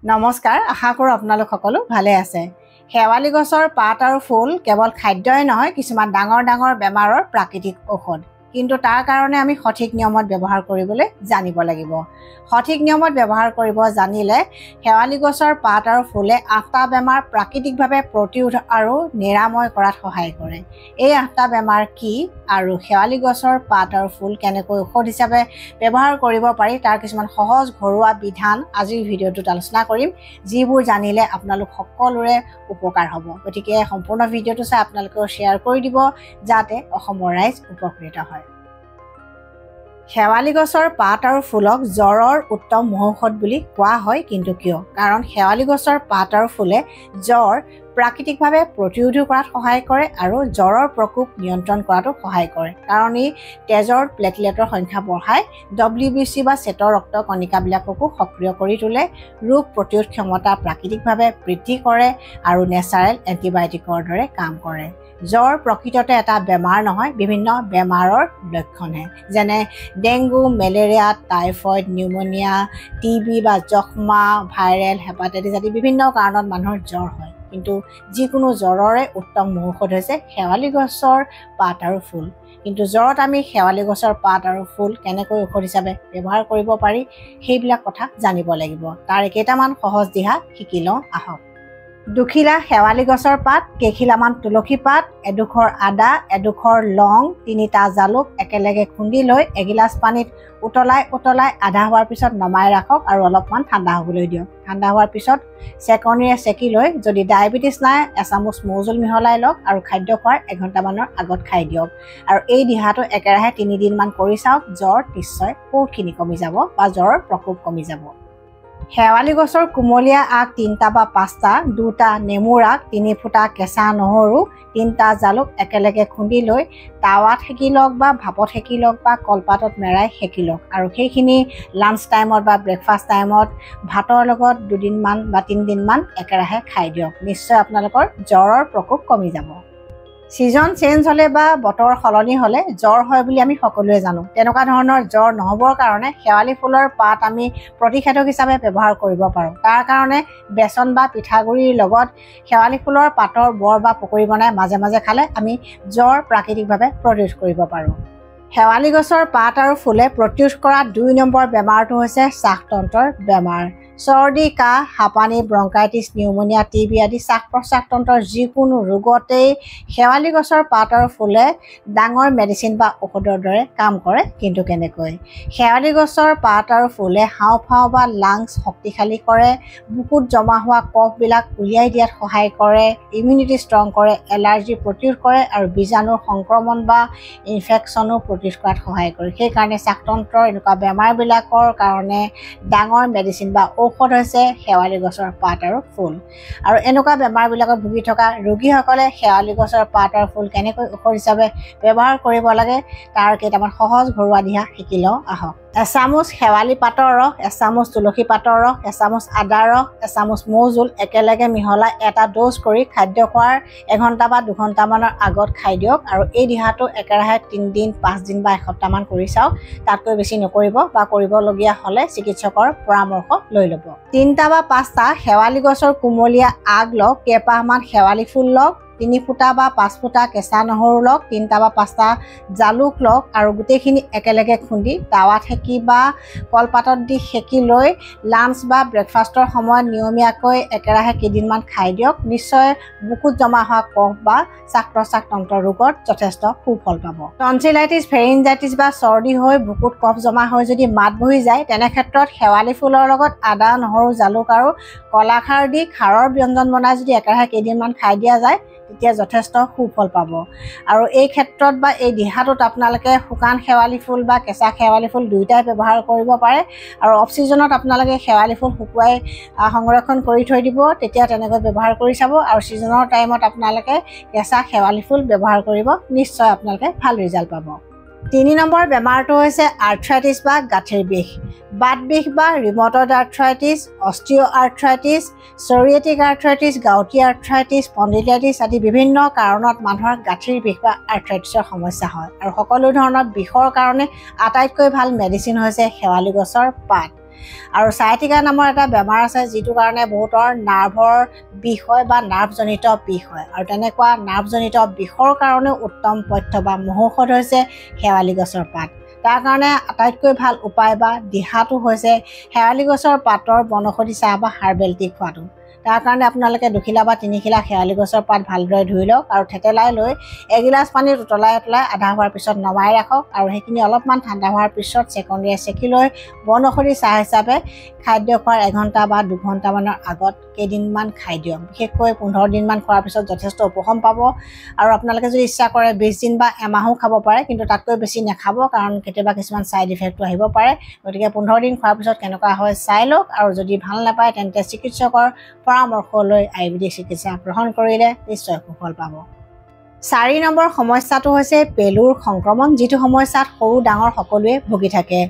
নমস্কাৰ, আশা কৰোঁ আপোনালোক সকলো ভালে আছে। শেৱালি গছৰ পাত আৰু ফুল কেৱল খাদ্যই নহয়, কিছুমান ডাঙৰ ডাঙৰ বেমাৰৰ প্ৰাকৃতিক ঔষধ। কিন্তু তাৰ কাৰণে আমি সঠিক নিয়মত ব্যৱহাৰ কৰিবলৈ জানিব লাগিব। সঠিক নিয়মত ব্যৱহাৰ কৰিব জানিলে শেৱালি গছৰ পাত আৰু ফুলে 8টা বেমাৰ প্ৰাকৃতিকভাৱে প্ৰতিৰোধ আৰু নিৰাময় কৰাত সহায় কৰে। এই 8টা বেমাৰ কি আৰু শেৱালি গছৰ পাত আৰু ফুল কেনেকৈ ঔষধ হিচাপে ব্যৱহাৰ কৰিব পাৰি তাৰ কিছুমান সহজ ঘৰুৱা বিধান আজিৰ ভিডিঅ'টোত আলোচনা কৰিম, যিবোৰ জানিলে আপোনালোক সকলোৰে উপকাৰ হ'ব। গতিকে সম্পূৰ্ণ ভিডিঅ'টো চাই আপোনালোকেও শ্বেয়াৰ কৰি দিব যাতে অসমৰ ৰাইজ উপকৃত হয়। শেৱালি গছৰ পাত আৰু ফুলক জ্বৰৰ উত্তম মহৌষধ বুলি কোৱা হয়, কিন্তু কিয়? কাৰণ শেৱালি গছৰ পাত আৰু ফুলে জ্বৰ প্ৰাকৃতিকভাৱে প্ৰতিৰোধ কৰাত সহায় কৰে আৰু জ্বৰৰ প্ৰকোপ নিয়ন্ত্ৰণ কৰাতো সহায় কৰে। কাৰণ ই তেজৰ প্লেটলেটৰ সংখ্যা বঢ়ায়, WBC বা শ্বেত ৰক্ত কণিকাবিলাককো সক্ৰিয় কৰি তোলে, ৰোগ প্ৰতিৰোধ ক্ষমতা প্ৰাকৃতিকভাৱে বৃদ্ধি কৰে আৰু নেচাৰেল এণ্টিবায়'টিকৰ দৰে কাম কৰে। জ্বৰ প্ৰকৃততে এটা বেমাৰ নহয়, বিভিন্ন বেমাৰৰ লক্ষণহে, যেনে dengue, malaria, typhoid, pneumonia, TB বা যক্ষ্মা, ভাইৰেল হেপাটাইটিছ আদি বিভিন্ন কাৰণত মানুহৰ জ্বৰ হয়। কিন্তু যিকোনো জ্বৰৰে উত্তম মহৌষধ হৈছে শেৱালি গছৰ পাত আৰু ফুল। কিন্তু জ্বৰত আমি শেৱালি গছৰ পাত আৰু ফুল কেনেকৈ ঔষধ হিচাপে ব্যৱহাৰ কৰিব পাৰি সেইবিলাক কথা জানিব লাগিব। তাৰে কেইটামান সহজ দিহা শিকি লওঁ আহক। দুখিলা শেৱালি গছৰ পাত, কেইখিলামান তুলসী পাত, এডোখৰ আদা, এডোখৰ লং, 3টা জালুক একেলগে খুন্দি লৈ এগিলাচ পানীত উতলাই আধা হোৱাৰ পিছত নমাই ৰাখক আৰু অলপমান ঠাণ্ডা হ'বলৈ দিয়ক। ঠাণ্ডা হোৱাৰ পিছত চেকনিৰে চেকি লৈ, যদি ডায়েবেটিছ নাই, এচামুচ মৌজোল মিহলাই লওক আৰু খাদ্য খোৱাৰ 1 ঘণ্টামানৰ আগত খাই দিয়ক। আৰু এই দিহাটো একেৰাহে 3 দিনমান কৰি চাওক, জ্বৰ নিশ্চয় বহুতখিনি কমি যাব বা জ্বৰৰ প্ৰকোপ কমি যাব। শেৱালি গছৰ কুমলীয়া আগ 3টা বা 5টা, 2টা নেমুৰ আগ, 3 ফুটা কেঁচা নহৰু, 3টা জালুক একেলগে খুন্দি লৈ টাৱাত সেকি লওক বা ভাপত সেকি লওক বা কলপাতত মেৰাই সেকি লওক আৰু সেইখিনি লাঞ্চ টাইমত বা ব্ৰেকফাষ্ট টাইমত ভাতৰ লগত 2 দিনমান বা 3 দিনমান একেৰাহে খাই দিয়ক। নিশ্চয় আপোনালোকৰ জ্বৰৰ প্ৰকোপ কমি যাব। ছিজন চেঞ্জ হ'লে বা বতৰ সলনি হ'লে জ্বৰ হয় বুলি আমি সকলোৱে জানো। তেনেকুৱা ধৰণৰ জ্বৰ নহ'বৰ কাৰণে শেৱালি ফুলৰ পাত আমি প্ৰতিষেধক হিচাপে ব্যৱহাৰ কৰিব পাৰোঁ। তাৰ কাৰণে বেচন বা পিঠাগুড়িৰ লগত শেৱালি ফুলৰ পাতৰ বৰ বা পকৰি বনাই মাজে মাজে খালে আমি জ্বৰ প্ৰাকৃতিকভাৱে প্ৰতিৰোধ কৰিব পাৰোঁ। শেৱালি গছৰ পাত আৰু ফুলে প্ৰতিৰোধ কৰা 2 নম্বৰ বেমাৰটো হৈছে শ্বাসতন্ত্ৰৰ বেমাৰ। চৰ্দি, কাহ, হাঁপানি, ব্ৰংকাইটিছ, নিউমনিয়া, TB আদি শ্বাস প্ৰশ্বাসতন্ত্ৰৰ যিকোনো ৰোগতেই শেৱালি গছৰ পাত আৰু ফুলে ডাঙৰ মেডিচিন বা ঔষধৰ দৰে কাম কৰে। কিন্তু কেনেকৈ? শেৱালি গছৰ পাত আৰু ফুলে হাওঁফাওঁ বা লাংছ শক্তিশালী কৰে, বুকুত জমা হোৱা কফবিলাক উলিয়াই দিয়াত সহায় কৰে, ইমিউনিটি ষ্ট্ৰং কৰে, এলাৰ্জি প্ৰতিৰোধ কৰে আৰু বীজাণুৰ সংক্ৰমণ বা ইনফেকশ্যনো প্ৰতিৰোধ কৰাত সহায় কৰে। সেইকাৰণে শ্বাসতন্ত্ৰৰ এনেকুৱা বেমাৰবিলাকৰ কাৰণে ডাঙৰ মেডিচিন বা ঔষধ হৈছে শেৱালি গছৰ পাত আৰু ফুল। আৰু এনেকুৱা বেমাৰবিলাকত ভুগি থকা ৰোগীসকলে শেৱালি গছৰ পাত আৰু ফুল কেনেকৈ ঔষধ হিচাপে ব্যৱহাৰ কৰিব লাগে তাৰ কেইটামান সহজ ঘৰুৱা দিহা শিকি লওঁ আহক। এচামুচ শেৱালি পাতৰ ৰস, এচামুচ তুলসী পাতৰ ৰস, এচামুচ আদাৰ ৰস, এচামুচ মৌজোল একেলগে মিহলাই এটা ড'জ কৰি খাদ্য খোৱাৰ 1 ঘণ্টা বা 2 ঘণ্টামানৰ আগত খাই দিয়ক। আৰু এই দিহাটো একেৰাহে 3 দিন, 5 দিন বা এসপ্তাহমান কৰি চাওক। তাতকৈ বেছি নকৰিব বা কৰিবলগীয়া হ'লে চিকিৎসকৰ পৰামৰ্শ লৈ ল'ব। 3টা বা 5টা শেৱালি গছৰ কুমলীয়া আগ লওক, কেইপাহমান শেৱালি ফুল লওক, 3 ফুটা বা 5 ফুটা কেঁচা নহৰু লওক, 3টা বা 5টা জালুক লওক আৰু গোটেইখিনি একেলগে খুন্দি টাৱাত সেকি বা কলপাতত দি সেকি লৈ লাঞ্চ বা ব্ৰেকফাষ্টৰ সময়ত নিয়মীয়াকৈ একেৰাহে কেইদিনমান খাই দিয়ক। নিশ্চয় বুকুত জমা হোৱা কফ বা শ্বাস প্ৰশ্বাসতন্ত্ৰৰ ৰোগত যথেষ্ট সুফল পাব। টনচিলাইটিছ, ফেৰিনজাইটিছ বা চৰ্দি হৈ বুকুত কফ জমা হৈ যদি মাত বহি যায়, তেনে ক্ষেত্ৰত শেৱালি ফুলৰ লগত আদা, নহৰু, জালুক আৰু কলাখাৰ দি খাৰৰ ব্যঞ্জন বনাই যদি একেৰাহে কেইদিনমান খাই দিয়া যায় তেতিয়া যথেষ্ট সুফল পাব। আৰু এই ক্ষেত্ৰত বা এই দিহাটোত আপোনালোকে শুকান শেৱালি ফুল বা কেঁচা শেৱালি ফুল দুয়োটাই ব্যৱহাৰ কৰিব পাৰে। আৰু অফ ছিজনত আপোনালোকে শেৱালি ফুল শুকুৱাই সংৰক্ষণ কৰি থৈ দিব, তেতিয়া তেনেকৈ ব্যৱহাৰ কৰি চাব। আৰু ছিজনৰ টাইমত আপোনালোকে কেঁচা শেৱালি ফুল ব্যৱহাৰ কৰিব, নিশ্চয় আপোনালোকে ভাল ৰিজাল্ট পাব। 3 নম্বৰ বেমাৰটো হৈছে আৰ্থ্ৰাইটিছ বা গাঁঠিৰ বিষ। বাত বিষ বা rheumatoid arthritis, osteoarthritis, psoriatic arthritis, gouty arthritis, spondylitis আদি বিভিন্ন কাৰণত মানুহৰ গাঁঠিৰ বিষ বা আৰ্থ্ৰাইটিছৰ সমস্যা হয়। আৰু সকলো ধৰণৰ বিষৰ কাৰণে আটাইতকৈ ভাল মেডিচিন হৈছে শেৱালি গছৰ পাত। আৰু সায়াটিকা নামৰ এটা বেমাৰ আছে যিটো কাৰণে বহুতৰ নাৰ্ভৰ বিষ হয় বা নাৰ্ভজনিত বিষ হয় আৰু তেনেকুৱা নাৰ্ভজনিত বিষৰ কাৰণে উত্তম পথ্য বা মহৌষধ হৈছে শেৱালি গছৰ পাত তাৰ কাৰণে আটাইতকৈ ভাল উপায় বা দিহাটো হৈছে শেৱালি গছৰ পাতৰ বনৌষধি চাহ বা হাৰ্বেল টি খোৱাটো তাৰ কাৰণে আপোনালোকে 2 খিলা বা 3 খিলা শেৱালি গছৰ পাত ভালদৰে ধুই লওক আৰু থেতেলাই লৈ এগিলাচ পানীত উতলাই আধা হোৱাৰ পিছত নমাই ৰাখক আৰু সেইখিনি অলপমান ঠাণ্ডা হোৱাৰ পিছত চেকনিৰে চেকি লৈ বনৌষধি চাহ হিচাপে খাদ্য খোৱাৰ 1 ঘণ্টা বা 2 ঘণ্টামানৰ আগত কেইদিনমান খাই দিয়ক বিশেষকৈ 15 দিনমান খোৱাৰ পিছত যথেষ্ট উপশম পাব আৰু আপোনালোকে যদি ইচ্ছা কৰে 20 দিন বা এমাহো খাব পাৰে কিন্তু তাতকৈ বেছি নাখাব কাৰণ কেতিয়াবা কিছুমান সাইড ইফেক্টটো আহিব পাৰে গতিকে 15 দিন খোৱাৰ পিছত কেনেকুৱা হয় চাই লওক আৰু যদি ভাল নাপায় তেন্তে চিকিৎসকৰ পৰামৰ্শ লৈ আয়ুৰ্বেদিক চিকিৎসা গ্ৰহণ কৰিলে নিশ্চয় সুফল পাব 4 নম্বৰ সমস্যাটো হৈছে পেলুৰ সংক্ৰমণ যিটো সমস্যাত সৰু ডাঙৰ সকলোৱে ভুগি থাকে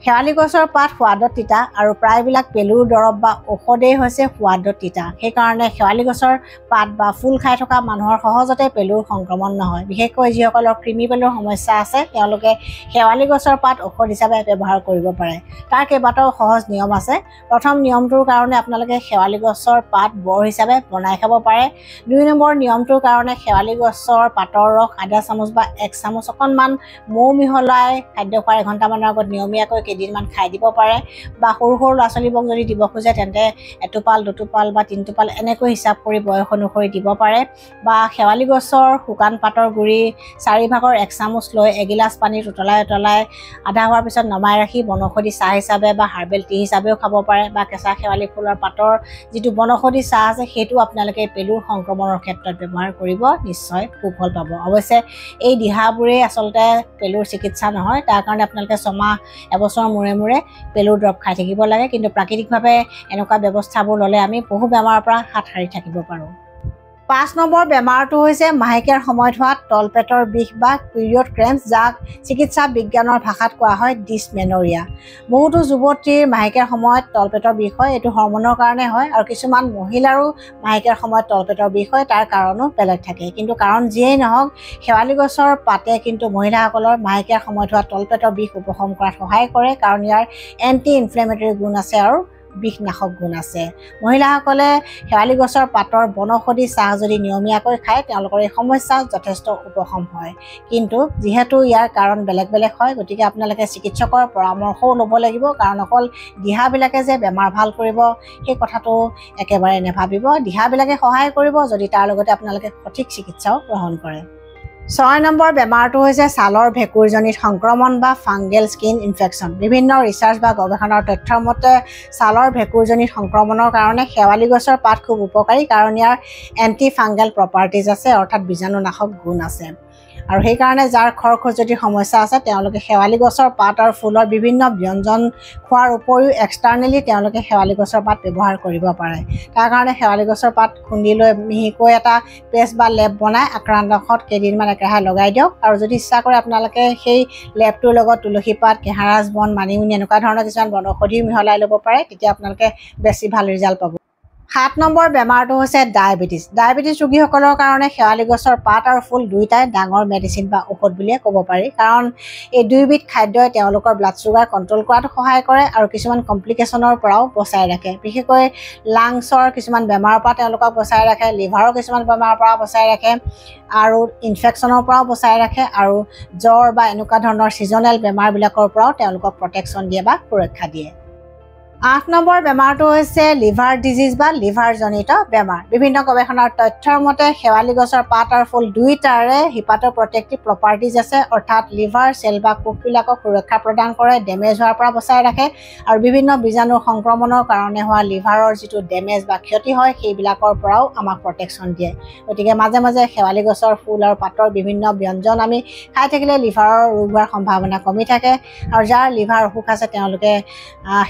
শেৱালি গছৰ পাত সোৱাদত তিতা আৰু প্ৰায়বিলাক পেলুৰ দৰব বা ঔষধেই হৈছে সোৱাদত তিতা সেই কাৰণে শেৱালি গছৰ পাত বা ফুল খাই থকা মানুহৰ সহজতে পেলুৰ সংক্ৰমণ নহয় বিশেষকৈ যিসকলৰ কৃমি পেলুৰ সমস্যা আছে তেওঁলোকে শেৱালি গছৰ পাত ঔষধ হিচাপে ব্যৱহাৰ কৰিব পাৰে তাৰ কেইবাটাও সহজ নিয়ম আছে প্ৰথম নিয়মটোৰ কাৰণে আপোনালোকে শেৱালি গছৰ পাত বৰ হিচাপে বনাই খাব পাৰে 2 নম্বৰ নিয়মটোৰ কাৰণে শেৱালি গছৰ পাতৰ ৰস আধা চামুচ বা 1 চামুচ অকণমান মৌ মিহলাই খাদ্য খোৱাৰ 1 ঘণ্টামানৰ আগত নিয়মীয়াকৈ কেইদিনমান খাই দিব পাৰে বা সৰু ল'ৰা ছোৱালীবোৰক যদি দিব খোজে তেন্তে 1 টোপাল 2 টোপাল বা 3 টোপাল এনেকৈ হিচাপ কৰি বয়স অনুসৰি দিব পাৰে বা শেৱালি গছৰ শুকান পাতৰ গুৰি 4 ভাগৰ 1 চামুচ লৈ এগিলাচ পানীত উতলাই আধা হোৱাৰ পিছত নমাই ৰাখি বনৌষধি চাহ হিচাপে বা হাৰ্বেল টি হিচাপেও খাব পাৰে বা কেঁচা শেৱালি ফুলৰ পাতৰ যিটো বনৌষধি চাহ আছে সেইটো আপোনালোকে পেলুৰ সংক্ৰমণৰ ক্ষেত্ৰত ব্যৱহাৰ কৰিব নিশ্চয় সুফল পাব অৱশ্যে এই দিহাবোৰে আচলতে পেলুৰ চিকিৎসা নহয় তাৰ কাৰণে আপোনালোকে 6 মাহ এবছৰ মূৰে পেলুৰ দৰব খাই থাকিব লাগে কিন্তু প্ৰাকৃতিকভাৱে এনেকুৱা ব্যৱস্থাবোৰ ল'লে আমি বহু বেমাৰৰ পৰা হাত সাৰি থাকিব পাৰোঁ 5 নম্বৰ বেমাৰটো হৈছে মাহেকীয়াৰ সময়ত হোৱা তলপেটৰ বিষ বা পিৰিয়ড ক্ৰেম্পছ যাক চিকিৎসা বিজ্ঞানৰ ভাষাত কোৱা হয় ডিছমেনৰিয়া বহুতো যুৱতীৰ মাহেকীয়াৰ সময়ত তলপেটৰ বিষ হয় এইটো হৰমনৰ কাৰণে হয় আৰু কিছুমান মহিলাৰো মাহেকীয়াৰ সময়ত তলপেটৰ বিষ হয় তাৰ কাৰণো বেলেগ থাকে কিন্তু কাৰণ যিয়েই নহওক শেৱালি গছৰ পাতে কিন্তু মহিলাসকলৰ মাহেকীয়াৰ সময়ত হোৱা তলপেটৰ বিষ উপশম কৰাত সহায় কৰে কাৰণ ইয়াৰ এন্টি ইনফ্লেমেটৰী গুণ আছে আৰু বিষনাশক গুণ আছে মহিলাসকলে শেৱালি গছৰ পাতৰ বনৌষধি চাহ যদি নিয়মীয়াকৈ খায় তেওঁলোকৰ এই সমস্যা যথেষ্ট উপশম হয় কিন্তু যিহেতু ইয়াৰ কাৰণ বেলেগ হয় গতিকে আপোনালোকে চিকিৎসকৰ পৰামৰ্শও ল'ব লাগিব কাৰণ অকল দিহাবিলাকে যে বেমাৰ ভাল কৰিব সেই কথাটো একেবাৰে নেভাবিব দিহাবিলাকে সহায় কৰিব যদি তাৰ লগতে আপোনালোকে সঠিক চিকিৎসাও গ্ৰহণ কৰে 6 নম্বৰ বেমাৰটো হৈছে ছালৰ ভেঁকুৰজনিত সংক্ৰমণ বা ফাংগেল স্কিন ইনফেকশ্যন বিভিন্ন ৰিচাৰ্চ বা গৱেষণাৰ তথ্যৰ মতে ছালৰ ভেঁকুৰজনিত সংক্ৰমণৰ কাৰণে শেৱালি গছৰ পাত খুব উপকাৰী কাৰণ ইয়াৰ এন্টি ফাংগেল প্ৰপাৰ্টিজ আছে অৰ্থাৎ বীজাণুনাশক গুণ আছে আৰু সেই কাৰণে যাৰ খৰখজুৱতিৰ সমস্যা আছে তেওঁলোকে শেৱালি গছৰ পাত আৰু ফুলৰ বিভিন্ন ব্যঞ্জন খোৱাৰ উপৰিও এক্সটাৰ্নেলি তেওঁলোকে শেৱালি গছৰ পাত ব্যৱহাৰ কৰিব পাৰে তাৰ কাৰণে শেৱালি গছৰ পাত খুন্দি লৈ মিহিকৈ এটা পেষ্ট বা লেপ বনাই আক্ৰান্তত কেইদিনমান একেৰাহে লগাই দিয়ক আৰু যদি ইচ্ছা কৰে আপোনালোকে সেই লেপটোৰ লগত তুলসী পাত কেঁহাৰাজ বন মানিমুনি এনেকুৱা ধৰণৰ কিছুমান বনৌষধিও মিহলাই ল'ব পাৰে তেতিয়া আপোনালোকে বেছি ভাল ৰিজাল্ট পাব 7 নম্বৰ বেমাৰটো হৈছে ডায়েবেটিছ ৰোগীসকলৰ কাৰণে শেৱালি গছৰ পাত আৰু ফুল দুইটাই ডাঙৰ মেডিচিন বা ঔষধ বুলিয়ে ক'ব পাৰি কাৰণ এই দুইবিধ খাদ্যই তেওঁলোকৰ ব্লাড চুগাৰ কণ্ট্ৰল কৰাত সহায় কৰে আৰু কিছুমান কমপ্লিকেশ্যনৰ পৰাও বচাই ৰাখে বিশেষকৈ লাংছৰ কিছুমান বেমাৰৰ পৰা তেওঁলোকক বচাই ৰাখে লিভাৰৰ কিছুমান বেমাৰৰ পৰা বচাই ৰাখে আৰু ইনফেকশ্যনৰ পৰাও বচাই ৰাখে আৰু জ্বৰ বা এনেকুৱা ধৰণৰ ছিজনেল বেমাৰবিলাকৰ পৰাও তেওঁলোকক প্ৰটেকশ্যন দিয়ে বা সুৰক্ষা দিয়ে 8 নম্বৰ বেমাৰটো হৈছে লিভাৰ ডিজিজ বা লিভাৰজনিত বেমাৰ বিভিন্ন গৱেষণাৰ তথ্যৰ মতে শেৱালি গছৰ পাত আৰু ফুল দুইটাৰে হিপাটোপ্ৰটেক্টিভ প্ৰপাৰ্টিজ আছে অৰ্থাৎ লিভাৰ চেল বা কোষবিলাকক সুৰক্ষা প্ৰদান কৰে ডেমেজ হোৱাৰ পৰা বচাই ৰাখে আৰু বিভিন্ন বীজাণুৰ সংক্ৰমণৰ কাৰণে হোৱা লিভাৰৰ যিটো ডেমেজ বা ক্ষতি হয় সেইবিলাকৰ পৰাও আমাক প্ৰটেকশ্যন দিয়ে গতিকে মাজে শেৱালি গছৰ ফুল আৰু পাতৰ বিভিন্ন ব্যঞ্জন আমি খাই থাকিলে লিভাৰৰ ৰোগ হোৱাৰ সম্ভাৱনা কমি থাকে আৰু যাৰ লিভাৰ অসুখ আছে তেওঁলোকে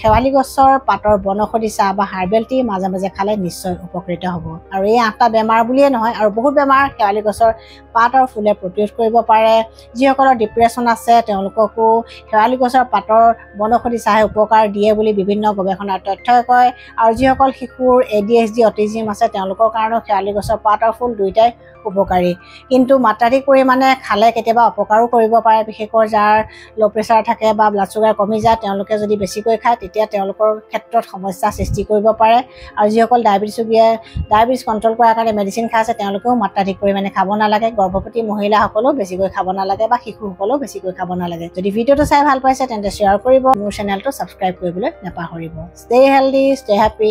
শেৱালি গছৰ পাতৰ বনৌষধি চাহ বা হাৰ্বেল টি মাজে খালে নিশ্চয় উপকৃত হ'ব আৰু এই 8টা বেমাৰ বুলিয়ে নহয় আৰু বহুত বেমাৰ শেৱালি গছৰ পাত আৰু ফুলে প্ৰতিৰোধ কৰিব পাৰে যিসকলৰ ডিপ্ৰেশ্যন আছে তেওঁলোককো শেৱালি গছৰ পাতৰ বনৌষধি চাহে উপকাৰ দিয়ে বুলি বিভিন্ন গৱেষণাৰ তথ্যই কয় আৰু যিসকল শিশুৰ ADHD অটিজম আছে তেওঁলোকৰ কাৰণেও শেৱালি গছৰ পাত আৰু ফুল দুইটাই উপকাৰী কিন্তু মাত্ৰাধিক পৰিমাণে খালে কেতিয়াবা অপকাৰো কৰিব পাৰে বিশেষকৈ যাৰ ল' প্ৰেছাৰ থাকে বা ব্লাড চুগাৰ কমি যায় তেওঁলোকে যদি বেছিকৈ খায় তেতিয়া তেওঁলোকৰ ক্ষেত্ৰত সমস্যা সৃষ্টি কৰিব পাৰে আৰু যিসকল ডায়েবেটিছ কণ্ট্ৰল কৰাৰ কাৰণে মেডিচিন খাই আছে তেওঁলোকেও মাত্ৰাধিক পৰিমাণে খাব নালাগে গৰ্ভৱতী মহিলাসকলেও বেছিকৈ খাব নালাগে বা শিশুসকলেও বেছিকৈ খাব নালাগে যদি ভিডিঅ'টো চাই ভাল পাইছে তেন্তে শ্বেয়াৰ কৰিব মোৰ চেনেলটো ছাবস্ক্ৰাইব কৰিবলৈ নাপাহৰিব ষ্টে হেল্ডি ষ্টে হেপী